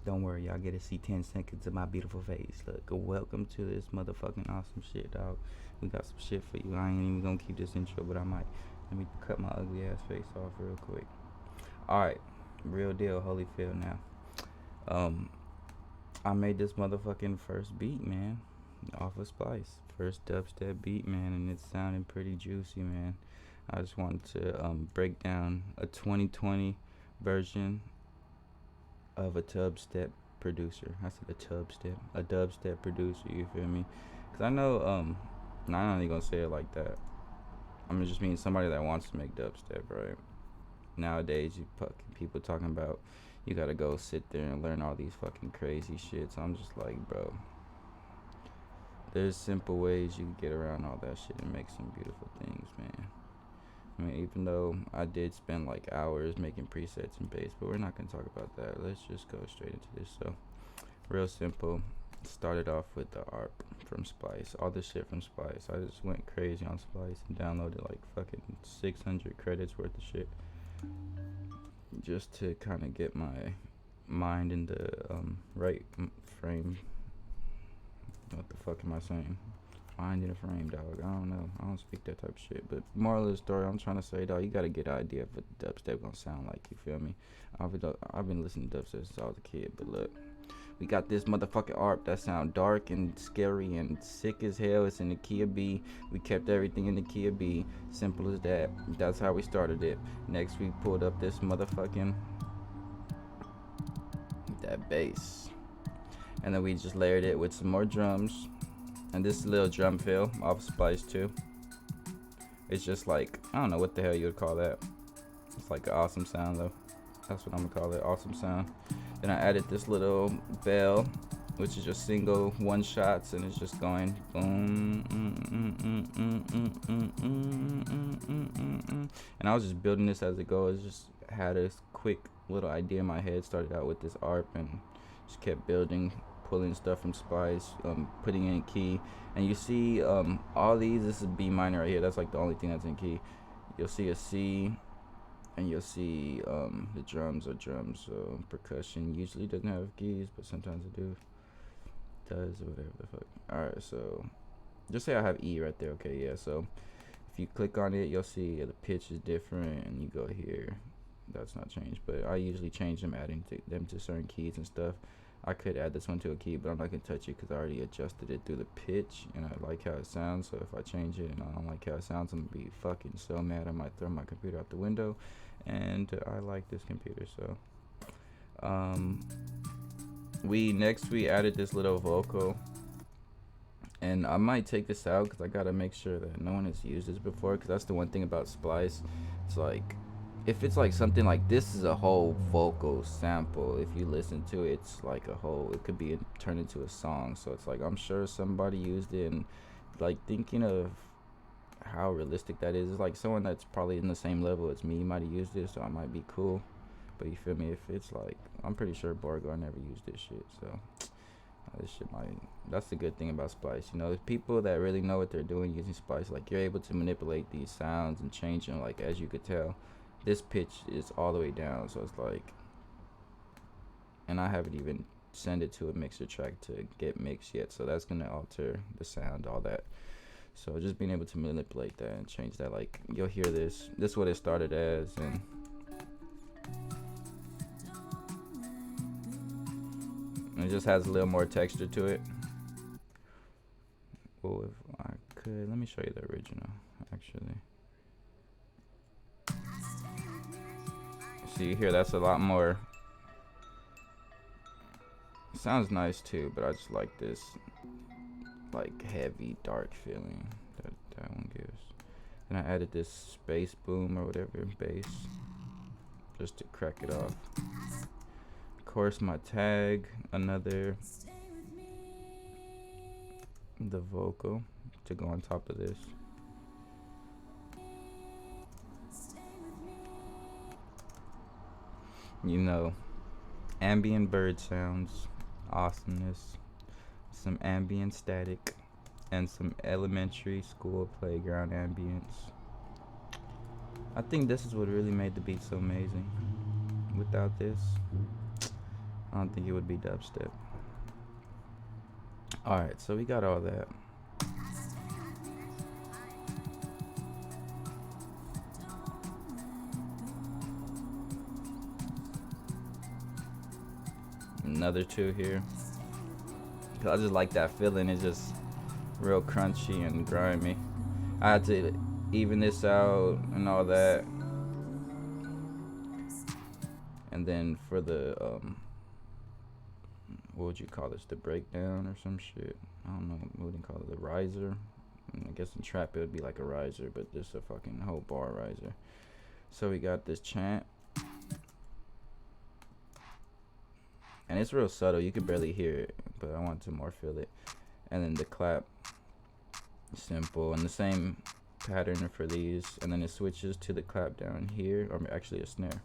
Don't worry, y'all get to see 10 seconds of my beautiful face. Look, welcome to this motherfucking awesome shit, dog. We got some shit for you. I ain't even gonna keep this intro, but I might. Let me cut my ugly ass face off real quick. Alright, real deal, Holyfield now. I made this motherfucking first beat, man, off of Splice. First dubstep beat, man, and it's sounding pretty juicy, man. I just wanted to break down a 2020 version of a dubstep producer. I said a dubstep producer. You feel me? Cause I know, I'm not even gonna say it like that. I'm just mean somebody that wants to make dubstep, right? Nowadays, you fucking people talking about you gotta go sit there and learn all these fucking crazy shit. So I'm just like, bro, there's simple ways you can get around all that shit and make some beautiful things, man. I mean, even though I did spend like hours making presets and bass, but we're not gonna talk about that. Let's just go straight into this. So, real simple. Started off with the ARP from Splice. All this shit from Splice. I just went crazy on Splice and downloaded like fucking 600 credits worth of shit, just to kind of get my mind in the right frame. What the fuck am I saying? Mind in a frame, dog. I don't know. I don't speak that type of shit. But moral of the story, I'm trying to say, dog, you gotta get an idea of what dubstep gonna sound like. You feel me? I've been listening to dubstep since I was a kid. But look, we got this motherfucking ARP that sound dark and scary and sick as hell. It's in the key of B. We kept everything in the key of B. Simple as that. That's how we started it. Next, we pulled up this motherfucking that bass, and then we just layered it with some more drums. And this little drum fill off Splice too. It's just like, I don't know what the hell you would call that. It's like an awesome sound though. That's what I'm gonna call it, awesome sound. Then I added this little bell, which is just single one shots, and it's just going boom. And I was just building this as it goes. Just had a quick little idea in my head. Started out with this ARP and just kept building, pulling stuff from Splice, putting in key. And you see all these, this is B minor right here, that's like the only thing that's in key. You'll see a C, and you'll see the drums are drums. So percussion usually doesn't have keys, but sometimes it does, or whatever the fuck. Alright, so just say I have E right there. Okay, yeah, so if you click on it, you'll see the pitch is different, and you go here, that's not changed, but I usually change them, adding them to certain keys and stuff. I could add this one to a key, but I'm not gonna touch it because I already adjusted it through the pitch, and I like how it sounds. So if I change it and I don't like how it sounds, I'm gonna be fucking so mad. I might throw my computer out the window. And I like this computer, so we added this little vocal, and I might take this out because I gotta make sure that no one has used this before. Because that's the one thing about Splice. It's like, if it's like something like this is a whole vocal sample, if you listen to it, it's like a whole, it could be turned into a song. So it's like, I'm sure somebody used it, and like thinking of how realistic that is, it's like someone that's probably in the same level as me might have used it, so I might be cool. But you feel me? If it's like, I'm pretty sure Borgar never used this shit, so this shit might, that's the good thing about Splice. You know, people that really know what they're doing using Splice, like you're able to manipulate these sounds and change them. Like, as you could tell, this pitch is all the way down, so it's like, and I haven't even sent it to a mixer track to get mixed yet, so that's gonna alter the sound, all that. So just being able to manipulate that and change that, like you'll hear this is what it started as, and it just has a little more texture to it. Well, if I could, let me show you the original actually. See here, that's a lot more, sounds nice too, but I just like this like heavy dark feeling that one gives. And I added this space boom or whatever bass just to crack it off. Of course, my tag, the vocal to go on top of this. You know, ambient bird sounds, awesomeness, some ambient static, and some elementary school playground ambience. I think this is what really made the beat so amazing. Without this, I don't think it would be dubstep. Alright, so we got all that. Another 2 here. Cause I just like that feeling. It's just real crunchy and grimy. I had to even this out and all that. And then for the what would you call this? The breakdown or some shit? I don't know. What would you call it? The riser? I guess in trap it would be like a riser, but this is a fucking whole bar riser. So we got this chant. And it's real subtle. You can barely hear it, but I want to more feel it. And then the clap. Simple. And the same pattern for these. And then it switches to the clap down here. Or actually a snare.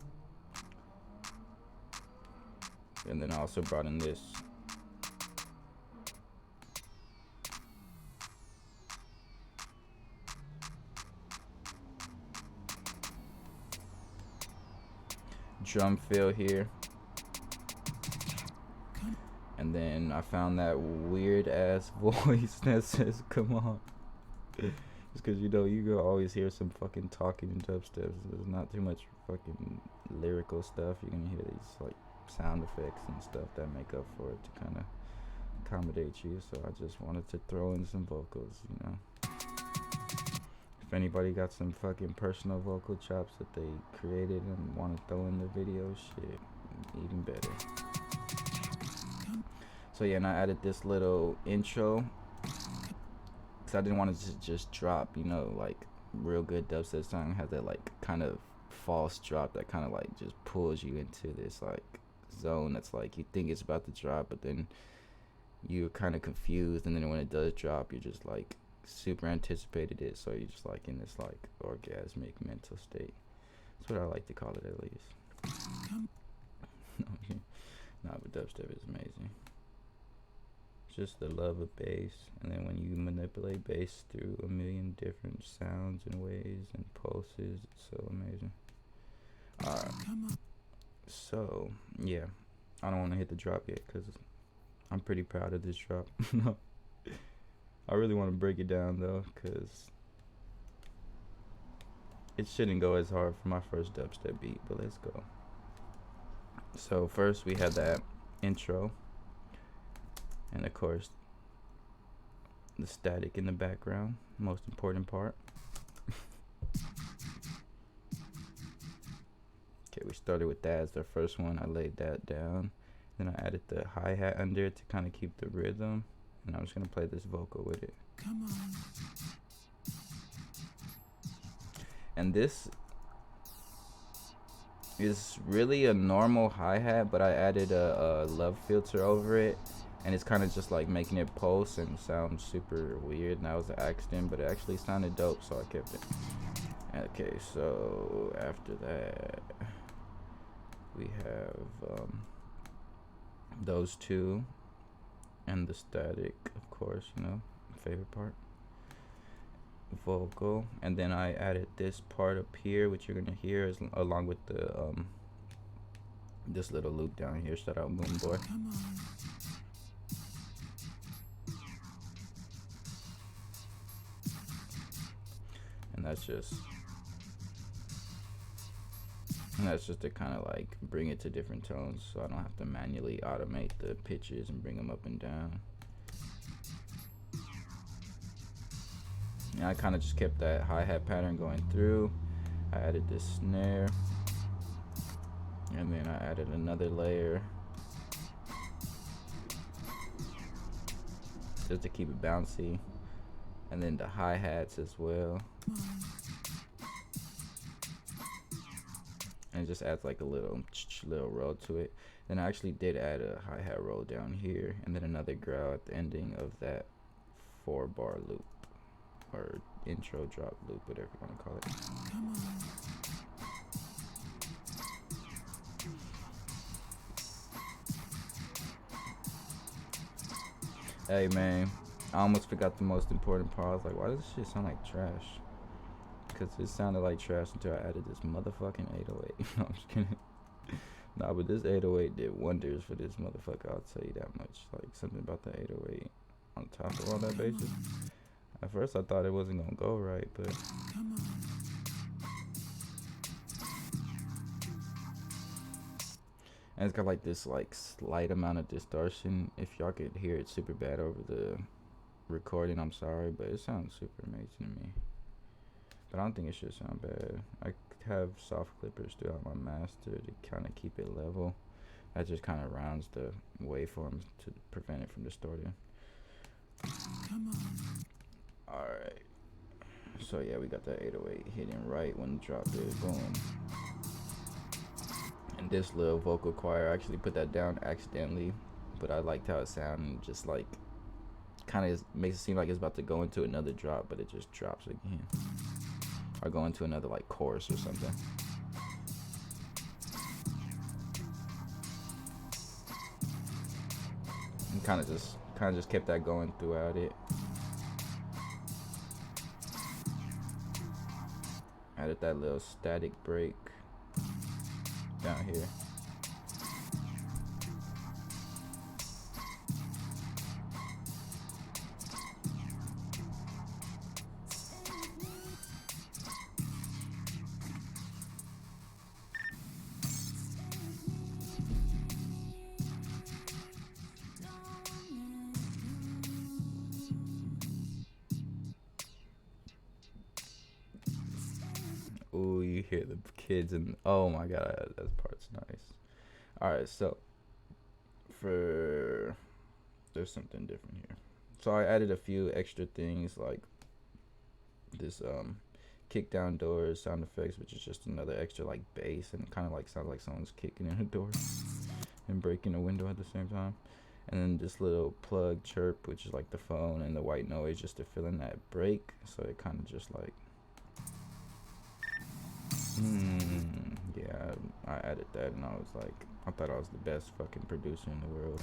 And then I also brought in this. Drum fill here. And then I found that weird ass voice that says, come on. Just cause you can always hear some fucking talking in dubstep. There's not too much fucking lyrical stuff. You're gonna hear these like sound effects and stuff that make up for it to kind of accommodate you. So I just wanted to throw in some vocals, you know. If anybody got some fucking personal vocal chops that they created and want to throw in the video, shit, even better. So yeah, and I added this little intro because I didn't want it to just drop, you know, like real good dubstep song has that like kind of false drop that kind of like just pulls you into this like zone that's like you think it's about to drop, but then you're kind of confused, and then when it does drop, you're just like super anticipated it, so you're just like in this like orgasmic mental state. That's what I like to call it, at least. Nah, but dubstep is amazing. It's just the love of bass, and then when you manipulate bass through a million different sounds and ways and pulses, it's so amazing. Alright, so yeah, I don't want to hit the drop yet because I'm pretty proud of this drop. I really want to break it down though, because it shouldn't go as hard for my first dubstep beat, but let's go. So first we have that intro, and of course the static in the background, most important part. Okay, we started with that as the first one. I laid that down, then I added the hi-hat under it to kind of keep the rhythm, and I'm just gonna play this vocal with it. Come on. And this is really a normal hi-hat, but I added a love filter over it, and it's kind of just like making it pulse and sound super weird. And that was an accident, but it actually sounded dope, so I kept it. Okay, so after that we have those two and the static, of course, you know, favorite part, vocal, and then I added this part up here, which you're gonna hear is along with the this little loop down here. Shout out Moon Boy. And that's just to kind of like bring it to different tones, so I don't have to manually automate the pitches and bring them up and down. And I kind of just kept that hi-hat pattern going through. I added this snare, and then I added another layer just to keep it bouncy, and then the hi-hats as well. And it just adds like a little roll to it. Then I actually did add a hi-hat roll down here, and then another growl at the ending of that 4-bar loop, or intro drop loop, whatever you want to call it. Hey man, I almost forgot the most important part. I was like, why does this shit sound like trash? Because it sounded like trash until I added this motherfucking 808. No, I'm just kidding. Nah, but this 808 did wonders for this motherfucker. I'll tell you that much. Like something about the 808 on top of all that bases. At first, I thought it wasn't gonna go right, but. And it's got like this like slight amount of distortion. If y'all could hear it super bad over the recording, I'm sorry, but it sounds super amazing to me. But I don't think it should sound bad. I have soft clippers throughout my master to kind of keep it level. That just kind of rounds the waveforms to prevent it from distorting. Alright. So yeah, we got that 808 hitting right when the drop is boom. And this little vocal choir, I actually put that down accidentally, but I liked how it sounded, and just like kind of makes it seem like it's about to go into another drop, but it just drops again. Or go into another like chorus or something. And kind of just kept that going throughout it. Added that little static break down here. Ooh, you hear the kids and oh my god, that part's nice. Alright, so there's something different here. So I added a few extra things like this kick down doors sound effects, which is just another extra like bass and kind of like sounds like someone's kicking in a door and breaking a window at the same time. And then this little plug chirp, which is like the phone, and the white noise just to fill in that break. So it kind of just like yeah, I added that and I was like, I thought I was the best fucking producer in the world.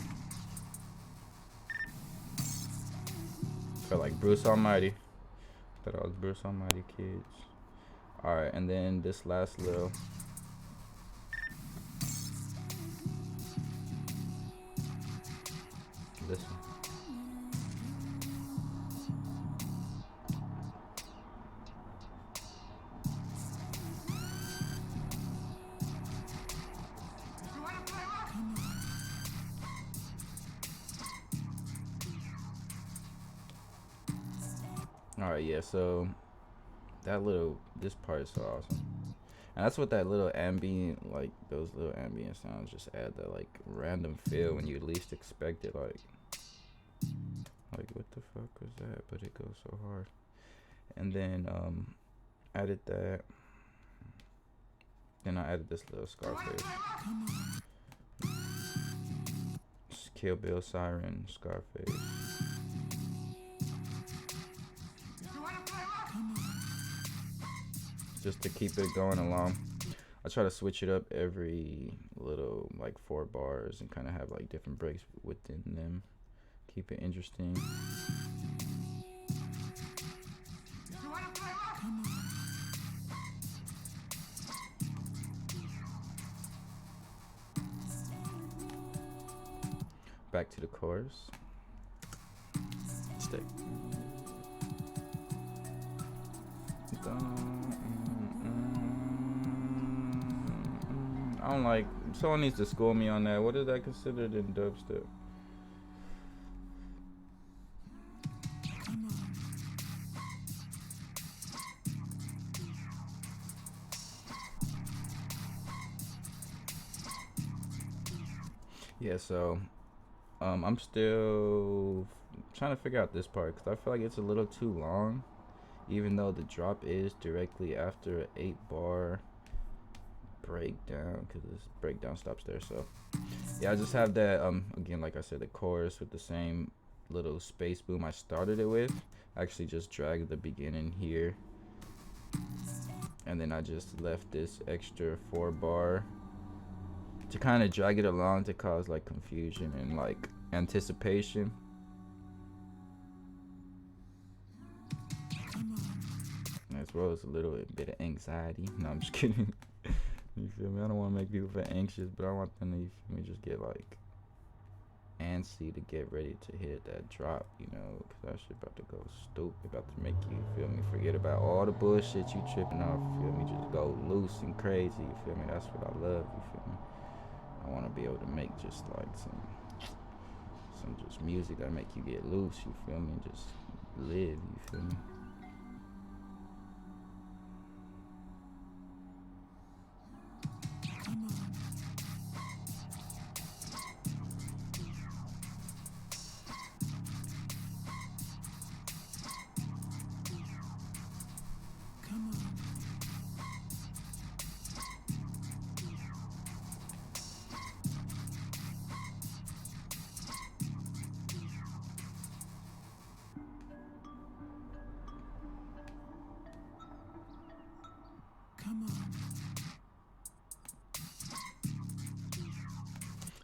Felt like Bruce Almighty. Thought I was Bruce Almighty, kids. Alright, and then this last little listen. Alright, yeah, so this part is so awesome. And that's what that little ambient, like those little ambient sounds just add that like random feel when you least expect it, like what the fuck was that? But it goes so hard. And then added that. Then I added this little Scarface. Kill Bill siren, Scarface. Just to keep it going along. I try to switch it up every little like 4 bars and kind of have like different breaks within them. Keep it interesting. Back to the chorus. Stick. I don't like. Someone needs to school me on that. What is that considered in dubstep? Yeah, so I'm still trying to figure out this part because I feel like it's a little too long, even though the drop is directly after an 8-bar breakdown, because this breakdown stops there. So yeah, I just have that again, like I said, the chorus with the same little space boom I started it with. I actually just dragged the beginning here, and then I just left this extra 4-bar to kind of drag it along to cause like confusion and like anticipation. As well as a little bit of anxiety. No, I'm just kidding. You feel me? I don't want to make people feel anxious, but I want them to, you feel me, just get like antsy to get ready to hit that drop, you know, because that shit about to go stupid, about to make you, feel me, forget about all the bullshit you tripping off, you feel me, just go loose and crazy, you feel me, that's what I love, you feel me. I want to be able to make just like some just music that make you get loose, you feel me, and just live, you feel me.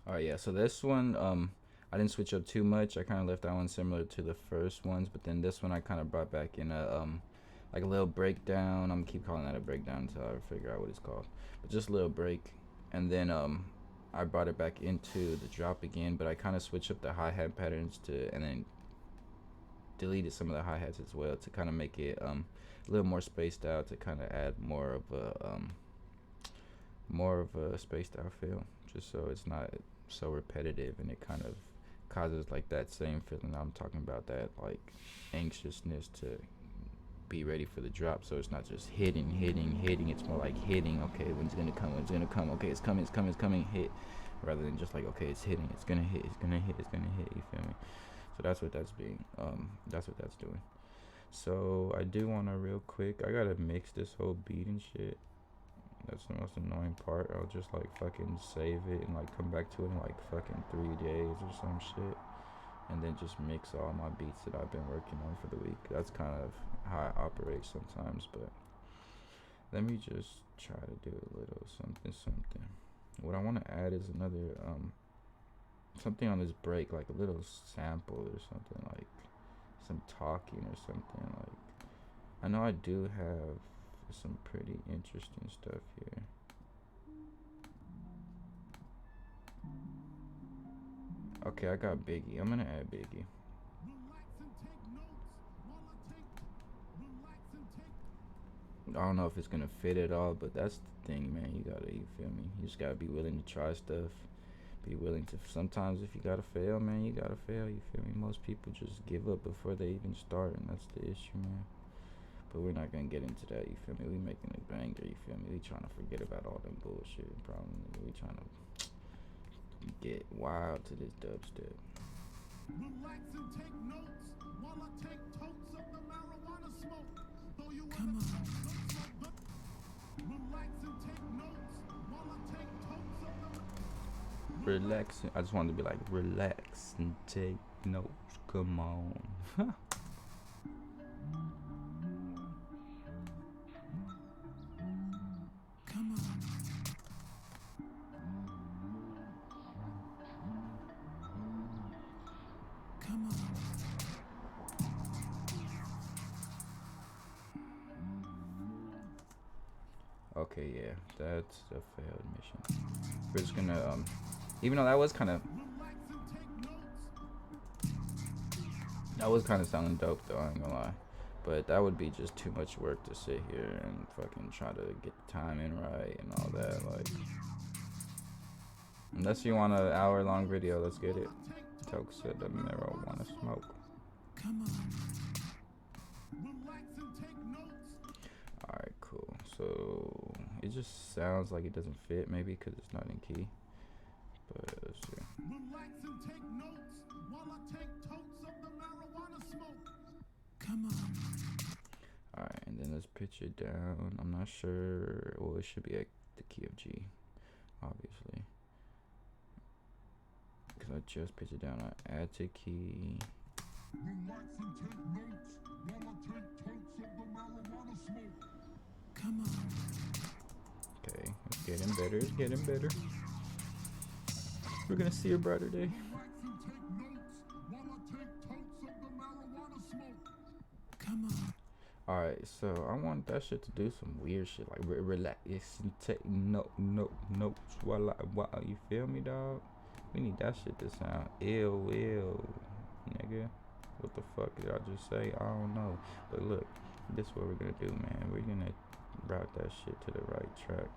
Alright, yeah, so this one, I didn't switch up too much. I kind of left that one similar to the first ones, but then this one I kind of brought back in a, like a little breakdown. I'm gonna keep calling that a breakdown until I figure out what it's called. But just a little break. And then, I brought it back into the drop again, but I kind of switched up the hi-hat patterns and then deleted some of the hi-hats as well to kind of make it, a little more spaced out, to kind of add more of a spaced out feel, just so it's not so repetitive and it kind of causes like that same feeling I'm talking about, that like anxiousness to be ready for the drop. So it's not just hitting, it's more like hitting, okay, when's it gonna come, okay, it's coming, hit, rather than just like, okay, it's hitting, it's gonna hit, you feel me? So that's what that's doing. So I do want to real quick, I gotta mix this whole beat and shit. That's the most annoying part. I'll just like fucking save it and like come back to it in like fucking 3 days or some shit, and then just mix all my beats that I've been working on for the week. That's kind of how I operate sometimes, but let me just try to do a little something. What I want to add is another something on this break, like a little sample or something, like some talking or something. Like, I know I do have some pretty interesting stuff here. Okay, I got Biggie. I'm gonna add Biggie. I don't know if it's gonna fit at all, but that's the thing, man. You feel me? You just gotta be willing to try stuff. Be willing to, sometimes if you gotta fail, man, you gotta fail, you feel me? Most people just give up before they even start, and that's the issue, man. But we're not gonna get into that, you feel me? We making a banger, you feel me? We trying to forget about all them bullshit problems. We trying to get wild to this dubstep. Relax and take notes while I take totes of the marijuana smoke. Though you come on. Relax and take notes while I take totes of the relax. I just wanted to be like, relax and take notes. Come on. Okay, yeah, that's a failed mission. We're just gonna, even though that was kind of sounding dope though, I ain't gonna lie. But that would be just too much work to sit here and fucking try to get the timing right and all that, like. Unless you want an hour-long video, let's get it. Toke said the marijuana smoke. Alright, cool. So it just sounds like it doesn't fit, maybe because it's not in key. But let's see. Relax and take notes while I take totes of the marijuana smoke. Come on. Alright, and then let's pitch it down. I'm not sure. Well, it should be at the key of G, obviously. Because I just pitched it down. I add to key. Relax and take notes while I take totes of the marijuana smoke. Come on. Okay, it's getting better. It's getting better. We're gonna see a brighter day. Relax and take notes while I take totes of the marijuana smoke. Come on. Alright, so I want that shit to do some weird shit like relax and take notes while you feel me, dog? We need that shit to sound ill, nigga. What the fuck did I just say? I don't know. But look, this is what we're gonna do, man. We're gonna route that shit to the right track.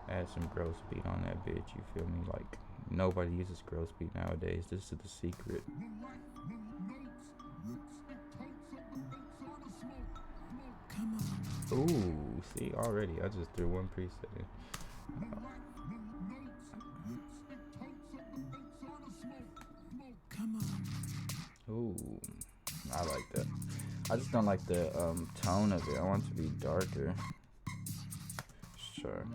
Add some gross beat on that bitch, you feel me? Like, nobody uses gross beat nowadays. This is the secret. Ooh, see, already I just threw one preset in. Ooh, I like that. I just don't like the tone of it. I want it to be darker. Sure.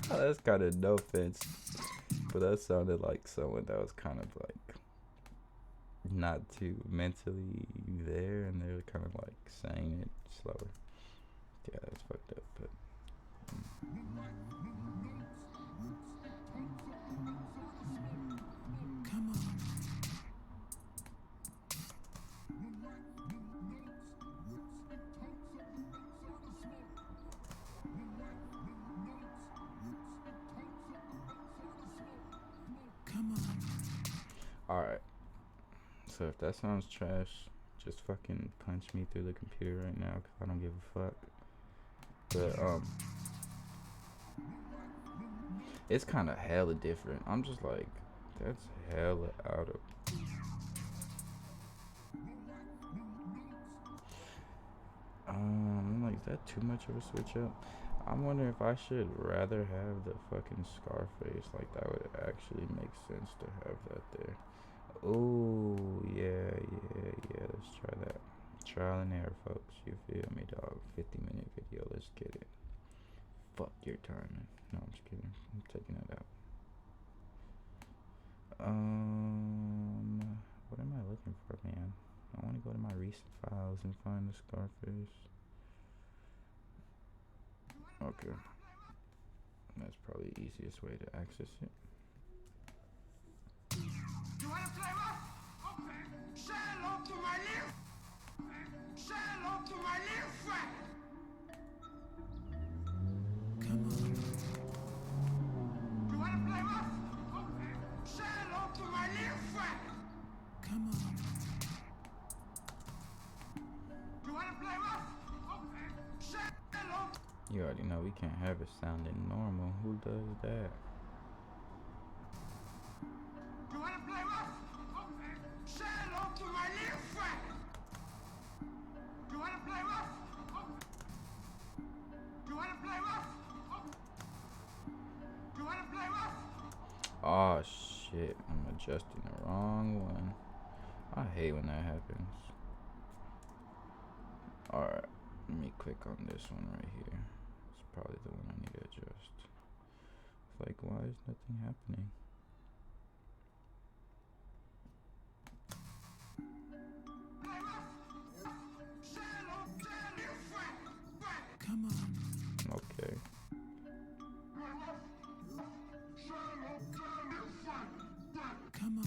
That's kind of, no offense, but that sounded like someone that was kind of like not too mentally there, and they were kind of like saying it slower. Yeah, that's fucked up, but alright. So if that sounds trash, just fucking punch me through the computer right now, because I don't give a fuck. But it's kind of hella different. I'm just like, that's hella out of. Like, is that too much of a switch up? I'm wondering if I should rather have the fucking Scarface. Like, that would actually make sense to have that there. Oh, yeah. Let's try that. Trial and error, folks. You feel me, dog? 50-minute video. Let's get it. Fuck your timing. No, I'm just kidding. I'm taking it out. What am I looking for, man? I want to go to my recent files and find the Scarface. Okay. That's probably the easiest way to access it. You wanna play rough? Okay. Say hello to my little. Say hello to my little friend. Come on. You wanna play rough? Okay. Say hello to my little friend. Come on. You wanna play rough? Okay. Say hello. You already know we can't have it sounding normal. Who does that? You wanna play rough? Okay. Say hello to my little friend. You wanna play rough? Okay. You wanna play rough? Okay. You wanna play rough? Oh shit, I'm adjusting the wrong one. I hate when that happens. Alright, let me click on this one right here. It's probably the one I need to adjust. It's like, why is nothing happening? Come on. Okay. Come on.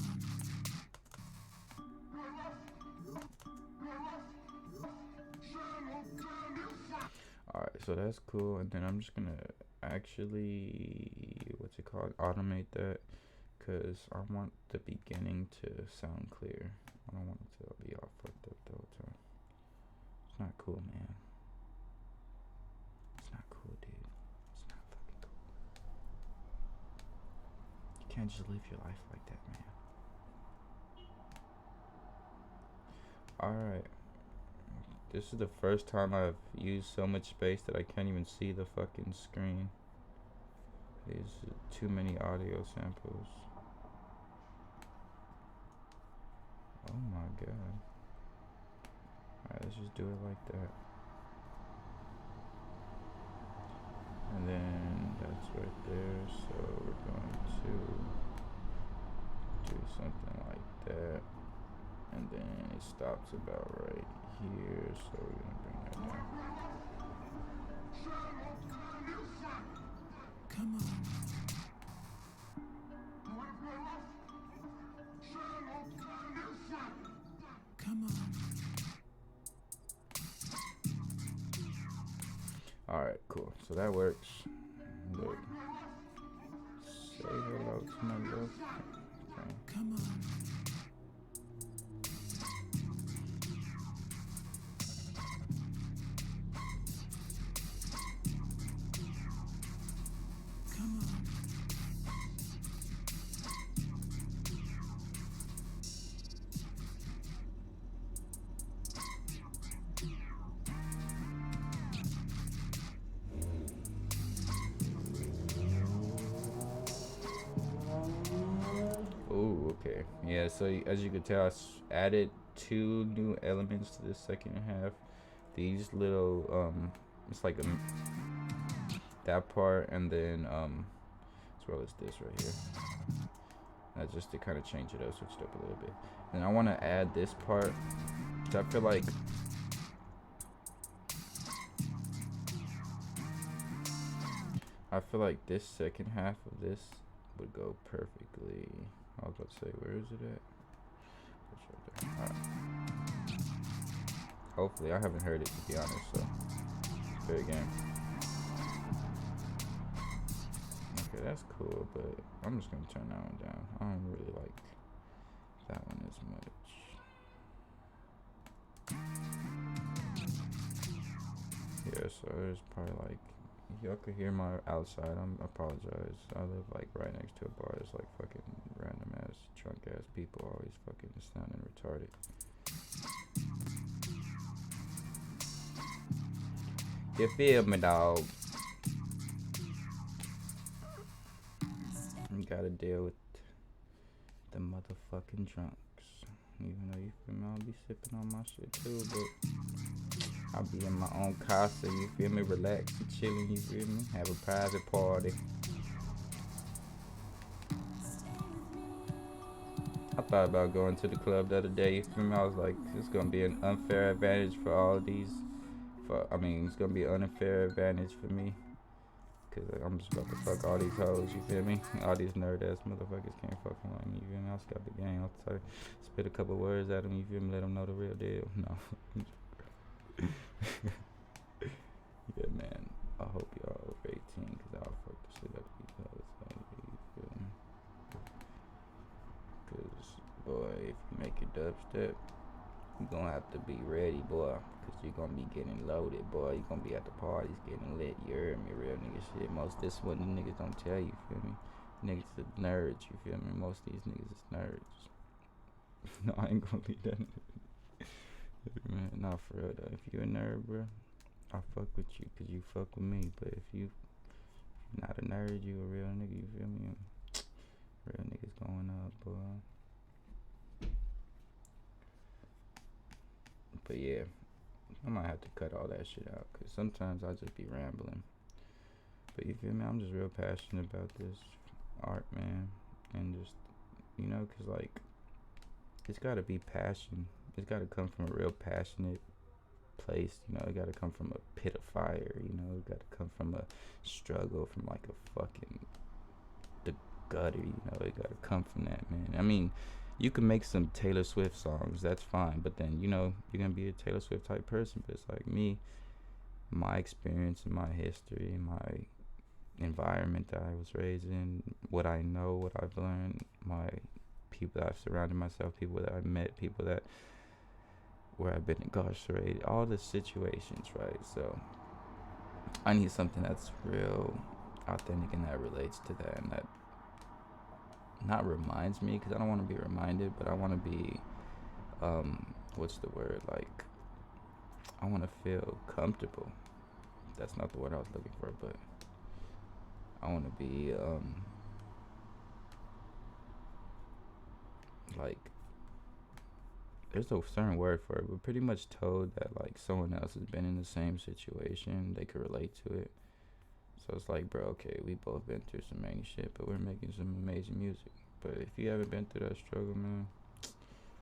Alright, so that's cool, and then I'm just gonna actually, what's it called, automate that, because I want the beginning to sound clear. I don't want it to be all fucked up the whole time. It's not cool, man. It's not cool, dude. It's not fucking cool. You can't just live your life like that, man. Alright. This is the first time I've used so much space that I can't even see the fucking screen. There's too many audio samples. Oh my god. Alright, let's just do it like that. And then that's right there, so we're going to do something like that. And then it stops about right here, so we're gonna bring that down. Come on. Come on. Alright, cool. So that works. Look. Say hello to my love. Okay. Come on. Come on. Ooh, okay. Yeah, so as you can tell, added 2 new elements to the second half. These little, it's like that part, and then, as well as this right here. That's just to kind of change it up, switch it up a little bit. And I want to add this part, because I feel like this second half of this would go perfectly. I was about to say, where is it at? It's right there. Alright. Hopefully, I haven't heard it, to be honest, so fair game. Okay, that's cool, but I'm just gonna turn that one down. I don't really like that one as much. Yeah, so there's probably like, y'all could hear my outside. I apologize. I live like right next to a bar. There's like fucking random ass, drunk ass people always fucking sounding retarded. You feel me, dog? You gotta deal with the motherfucking drunks. Even though you feel me, I'll be sipping on my shit too, but I'll be in my own casa, you feel me? Relax and chilling, you feel me? Have a private party. I thought about going to the club the other day, you feel me? I was like, it's gonna be an unfair advantage for all these. It's gonna be an unfair advantage for me. Cause I'm just about to fuck all these hoes, you feel me? All these nerd ass motherfuckers can't fucking like me, you feel me? I'll scrap the game, I'll spit a couple words at them, you feel me? Let them know the real deal. No. Yeah, man. I hope y'all over 18, cause I'll fuck the shit up these hoes, like, you feel me? Cause, boy, if you make it dubstep, you gonna have to be ready, boy. Cause you gonna be getting loaded, boy. You gonna be at the parties getting lit. You heard me, real nigga shit. Most this one, the niggas don't tell you, feel me? Niggas are nerds, you feel me? Most of these niggas is nerds. No, I ain't gonna leave that. Man, nah, for real though. If you a nerd, bro, I fuck with you cause you fuck with me. But if you not a nerd, you a real nigga, you feel me? Real niggas going up, boy. But yeah, I might have to cut all that shit out because sometimes I just be rambling. But you feel me? I'm just real passionate about this art, man. And just, you know, because like, it's got to be passion. It's got to come from a real passionate place. You know, it got to come from a pit of fire. You know, it got to come from a struggle, from like a fucking, the gutter. You know, it got to come from that, man. I mean, you can make some Taylor Swift songs, that's fine, but then, you know, you're gonna be a Taylor Swift type person. But it's like me, my experience and my history, my environment that I was raised in, what I know, what I've learned, my people that I've surrounded myself, people that I've met, people that where I've been incarcerated, all the situations, right? So I need something that's real authentic and that relates to that, and that not reminds me, because I don't want to be reminded, but I want to be what's the word, like, I want to feel comfortable. That's not the word I was looking for, but I want to be like, there's a certain word for it, but pretty much told that like someone else has been in the same situation, they could relate to it. So it's like, bro, okay, we both been through some many shit, but we're making some amazing music. But if you haven't been through that struggle, man,